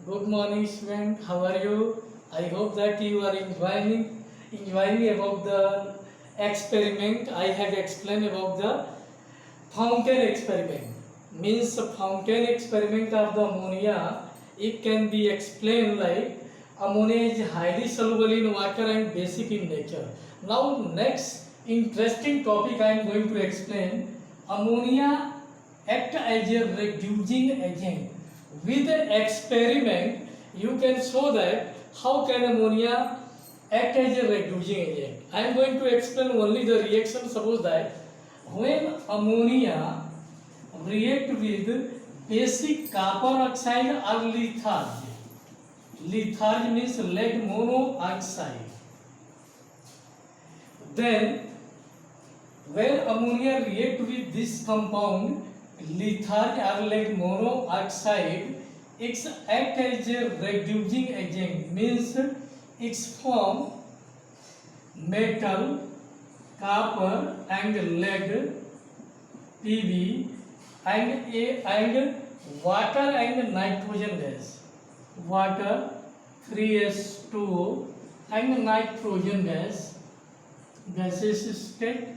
Good morning, student. How are you? I hope that you are enjoying about the experiment. I have explained about the fountain experiment. Means the fountain experiment of the ammonia. It can be explained like ammonia is highly soluble in water and basic in nature. Now, next interesting topic I am going to explain. Ammonia act as a reducing agent. With the experiment, you can show that how can ammonia act as a reducing agent. I am going to explain only the reaction. Suppose that when ammonia react with basic copper oxide or litharge. Litharge means lead monoxide. Then when ammonia react with this compound litharge or lead monoxide, it act as a reducing agent, means it form metal, copper and lead, Pb and water and nitrogen gas. Water 3s2 and nitrogen gas. Gaseous state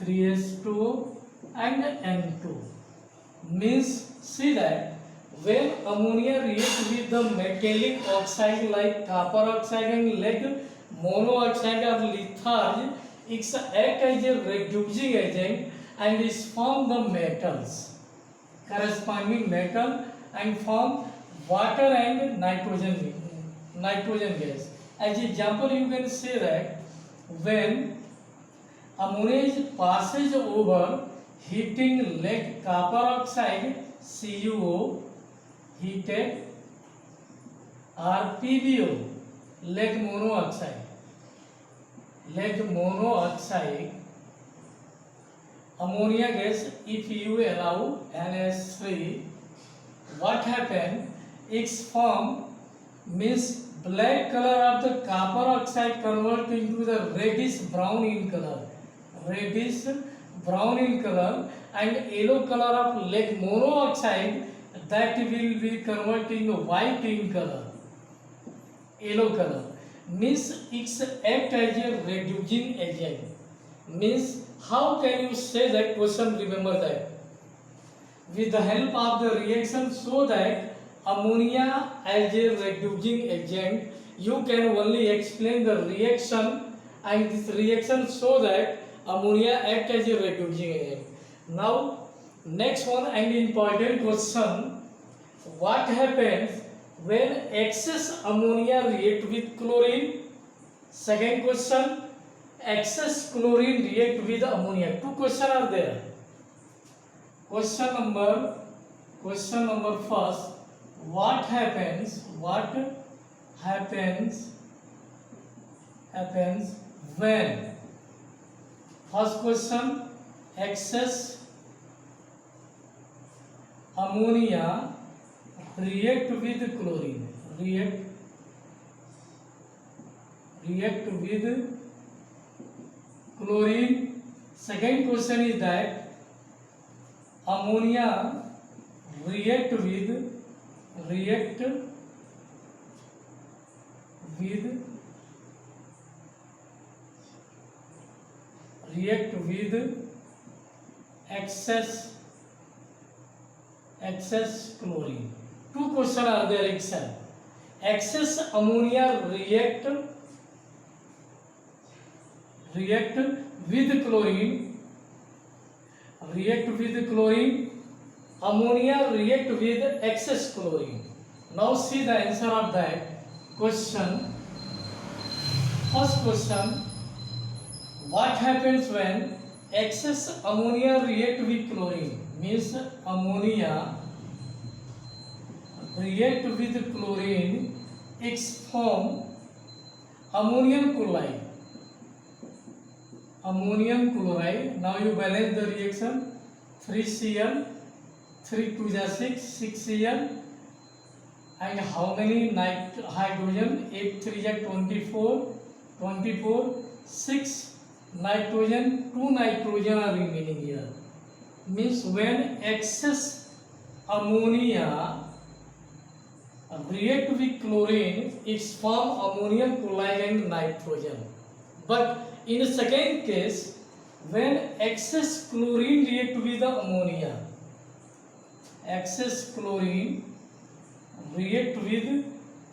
3s2 and N2. Means see that when ammonia reacts with the metallic oxide like copper oxide and lead monoxide or litharge, it act as a reducing agent and is form the metals, corresponding metal, and form water and nitrogen gas. As example, you can say that when ammonia passes over heating lead copper oxide CuO heated or PbO lead monoxide ammonia gas, if you allow NH3, what happen? Its form means black color of the copper oxide convert into the reddish brown in color, and yellow color of lead monoxide that will be converted into white in color, yellow color. Means it's act as a reducing agent. Means how can you say that question? Remember that with the help of the reaction, so that ammonia as a reducing agent, you can only explain the reaction, and this reaction so that ammonia act as a reducing agent. Now next one and important question: what happens when excess ammonia react with chlorine? Second question, excess chlorine react with ammonia. Two questions are there. Question number first, what happens when? First question, excess ammonia react with chlorine. React with chlorine. Second question is that ammonia react with excess chlorine. Two questions are there itself. Excess ammonia react with chlorine, ammonia react with excess chlorine. Now see the answer of that question. First question, what happens when excess ammonia react with chlorine? Means ammonia react with chlorine, it's form ammonium chloride. Now you balance the reaction. 3Cl, 3 2 6, 6Cl, and how many hydrogen? 8 3 24, 6 nitrogen, 2 nitrogen are remaining here. Means when excess ammonia react with chlorine, it's form ammonium chloride and nitrogen. But in the second case, when excess chlorine react with the ammonia, excess chlorine react with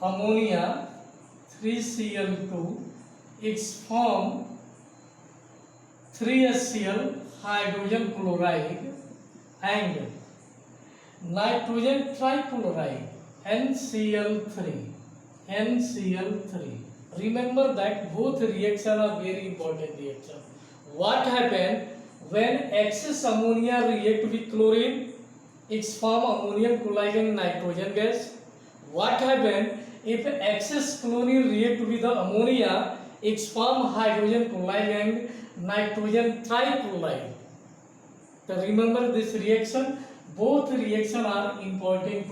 ammonia 3Cl2, it's form 3HCl hydrogen chloride and nitrogen trichloride NCl3. Remember that both reactions are very important reactions. What happens when excess ammonia react with chlorine? It's form ammonium chloride and nitrogen gas. What happens if excess chlorine react with the ammonia? It's form hydrogen chloride and nitrogen trichloride. So remember this reaction. Both reactions are important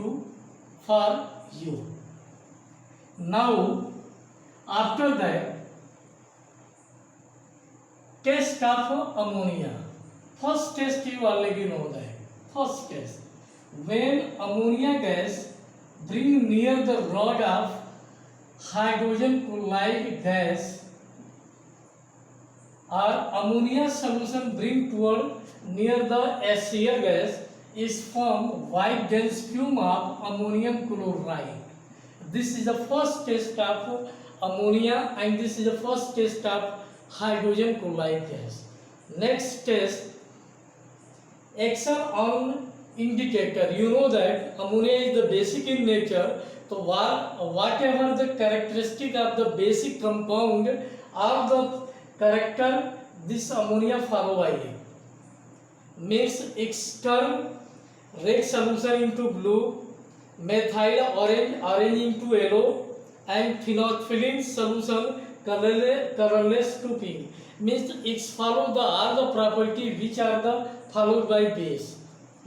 for you. Now, after that, test of ammonia. First test you already know that. First test, when ammonia gas bring near the rod of hydrogen chloride gas or ammonia solution bring toward near the HCl gas is formed white dense fume of ammonium chloride. This is the first test of ammonia and this is the first test of hydrogen chloride gas. Next test, action on indicator. You know that ammonia is the basic in nature. So whatever the characteristic of the basic compound or the character, this ammonia follow by it. Means its turn red solution into blue, methyl orange into yellow, and phenolphthalein solution colorless to pink. Means it's follow the all the property which are the followed by base,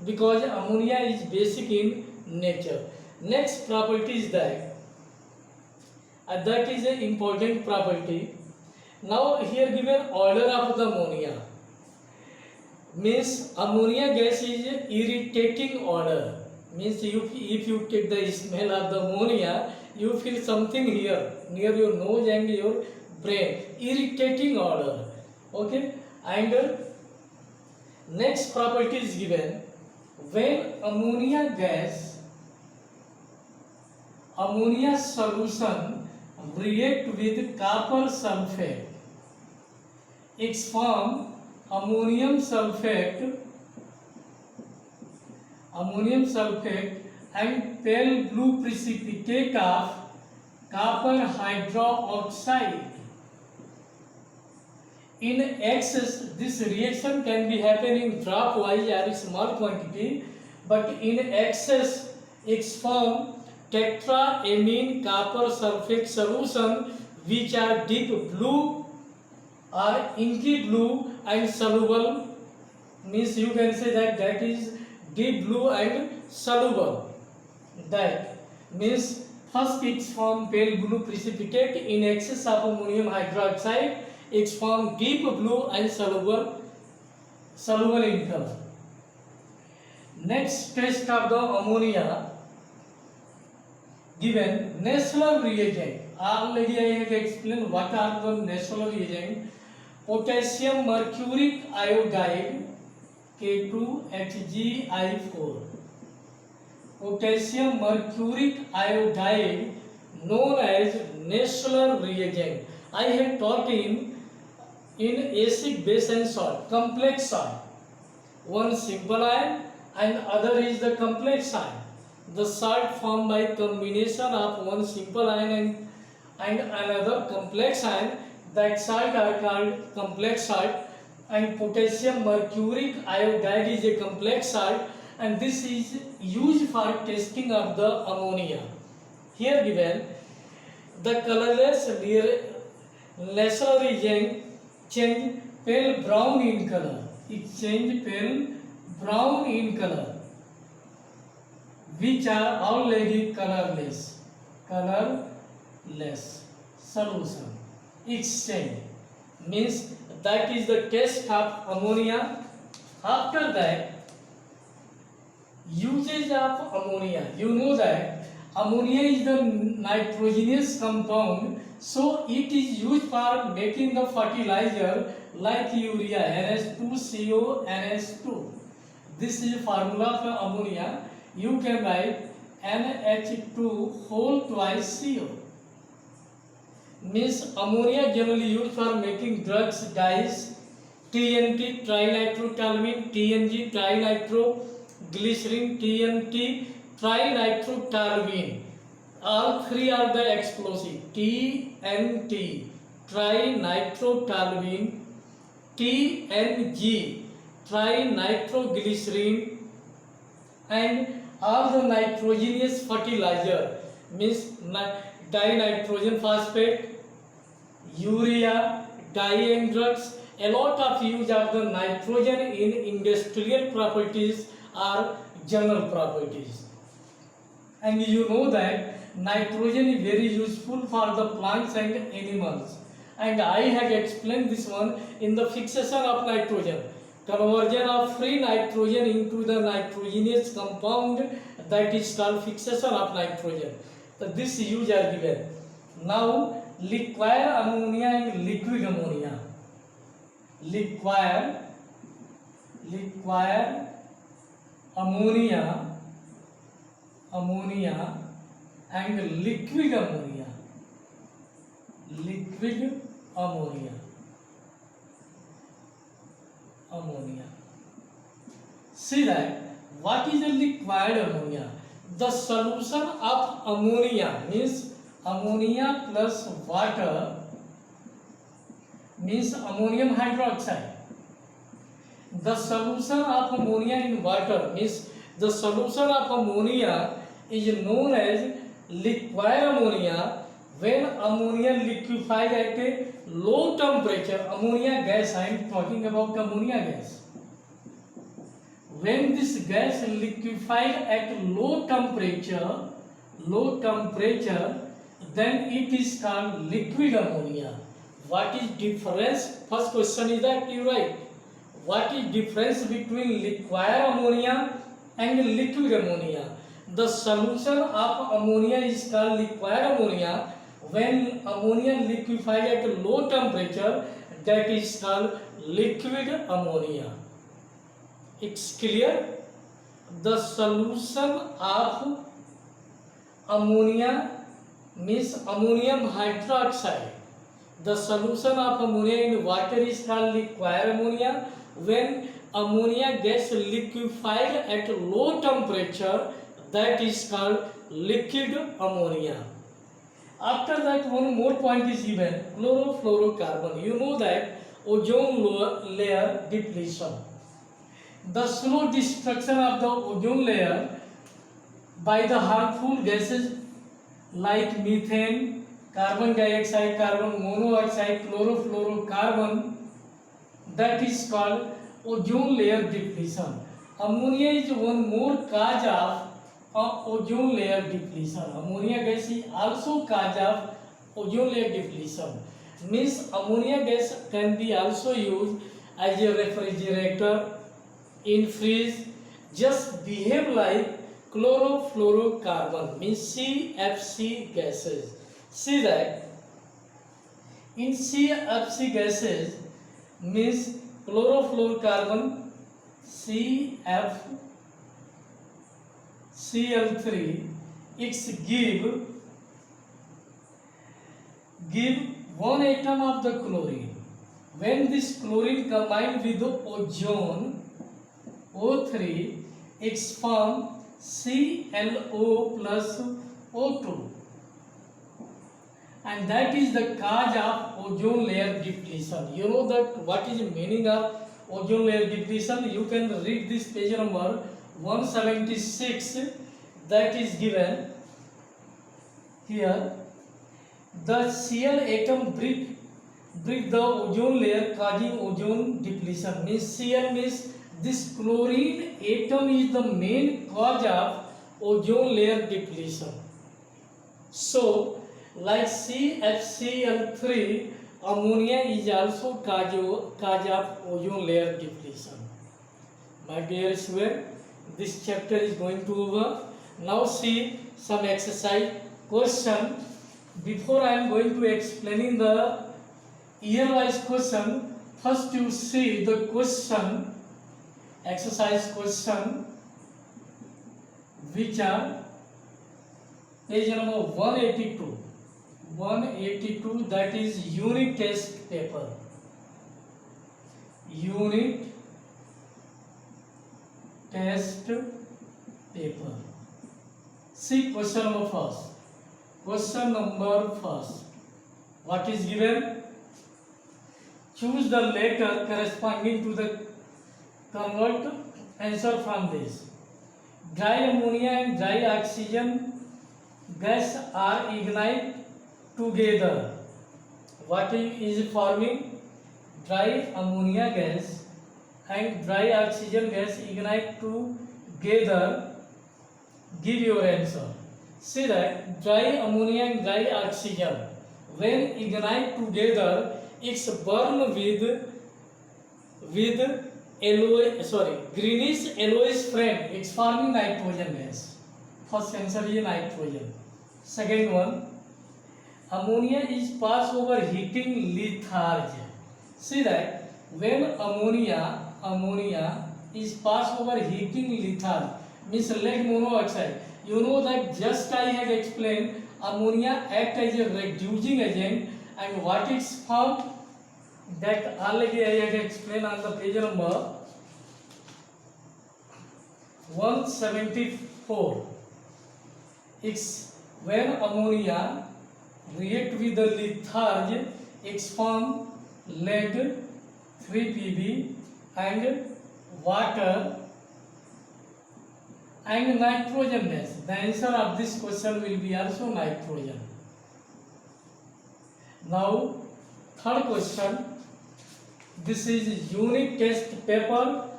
because ammonia is basic in nature. Next property is that is an important property. Now here given order of the ammonia. Means ammonia gas is irritating odor. Means if you take the smell of the ammonia, you feel something here near your nose and your brain, irritating odor. Okay, and next property is given when ammonia solution react with copper sulfate, it's form ammonium sulfate and pale blue precipitate of copper hydroxide. In excess, this reaction can be happening drop wise or small quantity, but in excess, it's form tetraamine copper sulfate solution which are deep blue or inky blue and soluble. Means you can say that is deep blue and soluble. That means first it's form pale blue precipitate in excess of ammonium hydroxide, it's form deep blue and soluble in color. Next test of the ammonia given Nessler reagent. Already I have explained what are the Nessler reagent. Potassium mercuric iodide K2HgI4. Potassium mercuric iodide known as Nessler reagent. I had taught in acid, base and salt, complex salt. One simple ion and other is the complex ion. The salt formed by combination of one simple ion and another complex ion. That salt are called complex salt, and potassium mercuric iodide is a complex salt, and this is used for testing of the ammonia. Here given the colorless Nessler reagent change pale brown in color. It change pale brown in color, which are already colorless solution. Exchange means that is the test of ammonia. After that, usage of ammonia. You know that ammonia is the nitrogenous compound, so it is used for making the fertilizer like urea, NH2CO, NH2. This is formula for ammonia. You can write NH2 whole twice CO. Means ammonia generally used for making drugs, dyes, TNT, trinitrotoluene, TNG, trinitroglycerin, TNT, trinitrotoluene. All three are the explosive. TNT, trinitrotoluene, TNG, trinitroglycerin, and all the nitrogenous fertilizer means dinitrogen phosphate, urea, dyeing drugs. A lot of use of the nitrogen in industrial properties or general properties. And you know that nitrogen is very useful for the plants and animals. And I have explained this one in the fixation of nitrogen. Conversion of free nitrogen into the nitrogenous compound, that is called fixation of nitrogen. So this use are given. Now liquid ammonia and liquid ammonia. Liquid ammonia and liquid ammonia. See that what is a liquid ammonia? The solution of ammonia means ammonia plus water means ammonium hydroxide. The solution of ammonia in water means the solution of ammonia is known as liquid ammonia when ammonia liquefies at a low temperature. Ammonia gas, I am talking about ammonia gas. When this gas liquefies at low temperature, then it is called liquid ammonia. What is difference? First question is that you write. What is difference between liquid ammonia and liquid ammonia? The solution of ammonia is called liquid ammonia. When ammonia liquefies at low temperature, that is called liquid ammonia. It's clear? The solution of ammonia means ammonium hydroxide. The solution of ammonia in water is called liquid ammonia. When ammonia gets liquefied at low temperature, that is called liquid ammonia. After that, one more point is given, chlorofluorocarbon. You know that ozone layer depletion. The slow destruction of the ozone layer by the harmful gases like methane, carbon dioxide, carbon monoxide, chlorofluorocarbon, that is called ozone layer depletion. Ammonia is one more cause of ozone layer depletion. Ammonia gas is also cause of ozone layer depletion. Means ammonia gas can be also used as a refrigerator, in fridge, just behave like chlorofluorocarbon, means CFC gases. See that in CFC gases means chlorofluorocarbon CFCl3, it's give one atom of the chlorine. When this chlorine combined with the ozone O3, it's form ClO plus O2, and that is the cause of ozone layer depletion. You know that what is the meaning of ozone layer depletion? You can read this page number 176, that is given here. The Cl atom break the ozone layer, causing ozone depletion. Means Cl means this chlorine atom is the main cause of ozone layer depletion. So like CFCl3, ammonia is also cause of ozone layer depletion. My dear student, this chapter is going to over. Now see some exercise question. Before I am going to explaining the year-wise question, first you see the question, exercise question, which are page number 182. 182, that is unit test paper. Unit test paper. See question number first. Question number first. What is given? Choose the letter corresponding to the convert answer from this. Dry ammonia and dry oxygen gas are ignite together. What is forming? Dry ammonia gas and dry oxygen gas ignite together. Give your answer. See that dry ammonia and dry oxygen, when ignite together, it's burn with greenish yellowish flame. It's forming nitrogen gas. First answer is nitrogen. Second one, ammonia is passed over heating lethargy. See that when ammonia is passed over heating lethargy, means lead monoxide. You know that just I have explained, ammonia act as a reducing agent, and what is found, that already I have explained on the page number 174. It's when ammonia react with the lethargy, it's form lead 3Pb and water and nitrogen gas. The answer of this question will be also nitrogen. Now third question. This is unit test paper,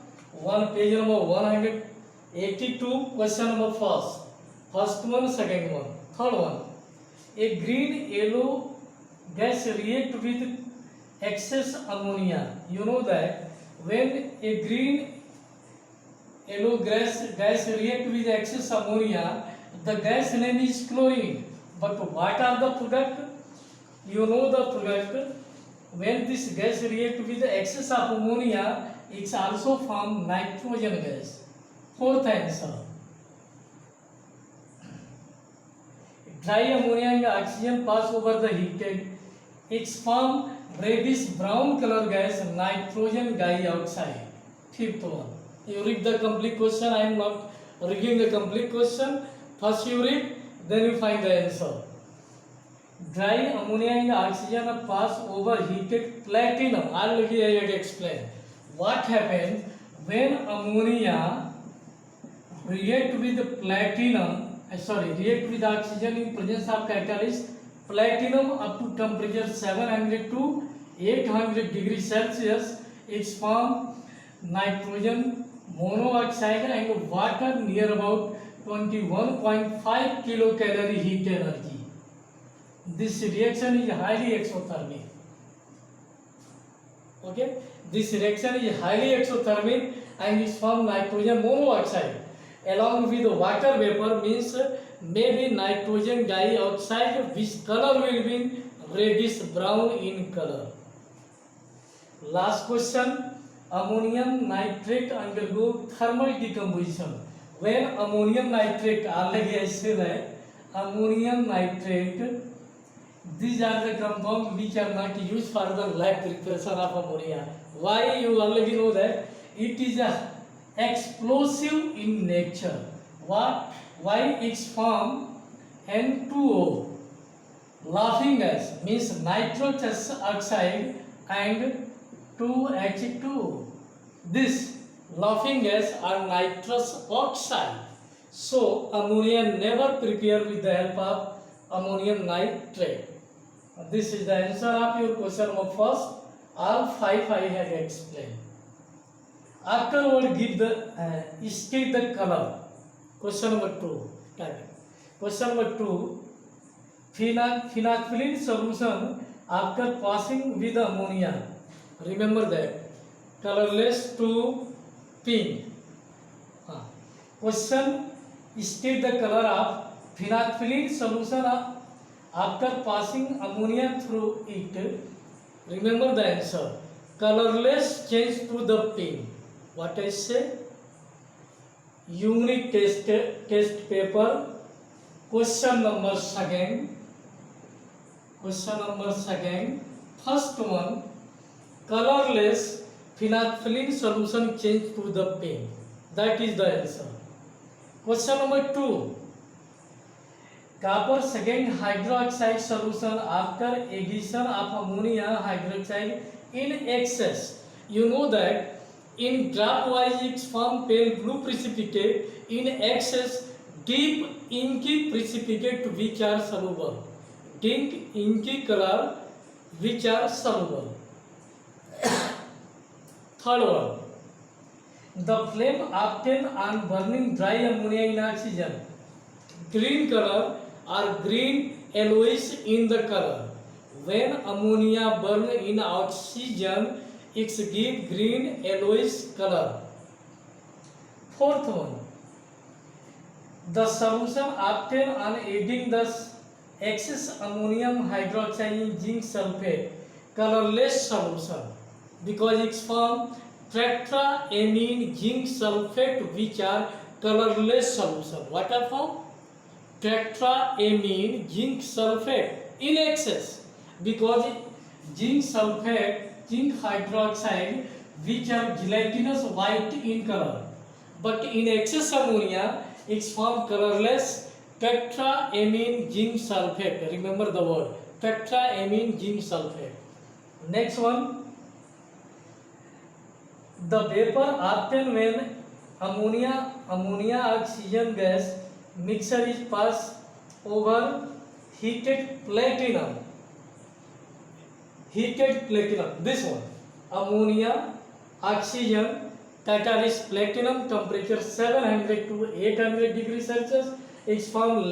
page number 182. Question number first. First one, second one, third one. A green yellow gas react with excess ammonia. You know that when a green yellow gas react with excess ammonia, the gas name is chlorine. But what are the product? You know the product. When this gas react with excess of ammonia, it's also form nitrogen gas. Fourth answer. Dry ammonia and oxygen pass over the heated, it's form reddish brown color gas, nitrogen dioxide. Fifth one. You read the complete question. I am not reading the complete question. First you read, then you find the answer. Dry ammonia and oxygen pass over heated platinum. Already I had explained. What happens when ammonia react with platinum? React with oxygen in presence of catalyst, platinum up to temperature 700 to 800 degrees Celsius, it's form nitrogen monoxide and water near about 21.5 kilocalorie heat energy. This reaction is highly exothermic. Okay, this reaction is highly exothermic and is form nitrogen monoxide along with water vapor, means maybe nitrogen dioxide, which color will be reddish brown in color. Last question. Ammonium nitrate undergo thermal decomposition. When ammonium nitrate, already I said that ammonium nitrate, these are the compounds which are not used for the lab preparation of ammonia. Why? You already know that it is a explosive in nature. What? Why? It's form N2O. Laughing gas means nitrous oxide and 2H2. This laughing gas are nitrous oxide. So ammonia never prepared with the help of ammonium nitrate. This is the answer of your question number first. All five I have explained. Afterward, give the state the color. Question number 2. Question number 2. Phenolphthalein solution after passing with ammonia. Remember that. Colorless to pink. Question. State the color of phenolphthalein solution after passing ammonia through it, remember the answer, colorless change to the pink. What I say? Unit test paper, question number second, first one, colorless phenolphthalein solution change to the pink. That is the answer. Question number 2, copper second hydroxide solution after addition of ammonia hydroxide in excess. You know that in drop wise it form pale blue precipitate, in excess deep inky precipitate which are soluble, deep inky color which are soluble. Third one, the flame obtained on burning dry ammonia in oxygen, green color or green yellowish in the color. When ammonia burn in oxygen, it gives green yellowish color. Fourth one, the solution obtained on adding the excess ammonium hydroxide in zinc sulfate, colorless solution, because it's from tetraamine zinc sulfate which are colorless solution. What are from? Tetraamine zinc sulfate in excess, because zinc sulfate, zinc hydroxide which are gelatinous white in color, but in excess ammonia it's form colorless tetraamine zinc sulfate. Remember the word tetraamine zinc sulfate. Next one, the vapor obtained when ammonia oxygen gas mixture is passed over heated platinum. This one, ammonia oxygen catalyst platinum, temperature 700 to 800 degrees Celsius, is from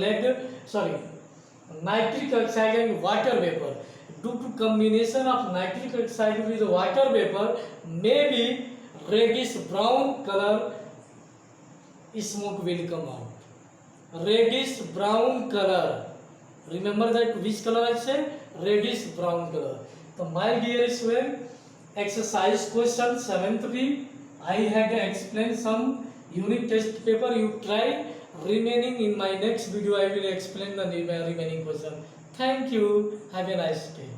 nitric oxide and water vapor. Due to combination of nitric oxide with water vapor, maybe reddish brown color smoke will come out. Reddish brown color. Remember that which color I said? Reddish brown color. So my dear student, exercise question 7th B, I had explained some unit test paper. You try. Remaining in my next video I will explain the remaining question. Thank you. Have a nice day.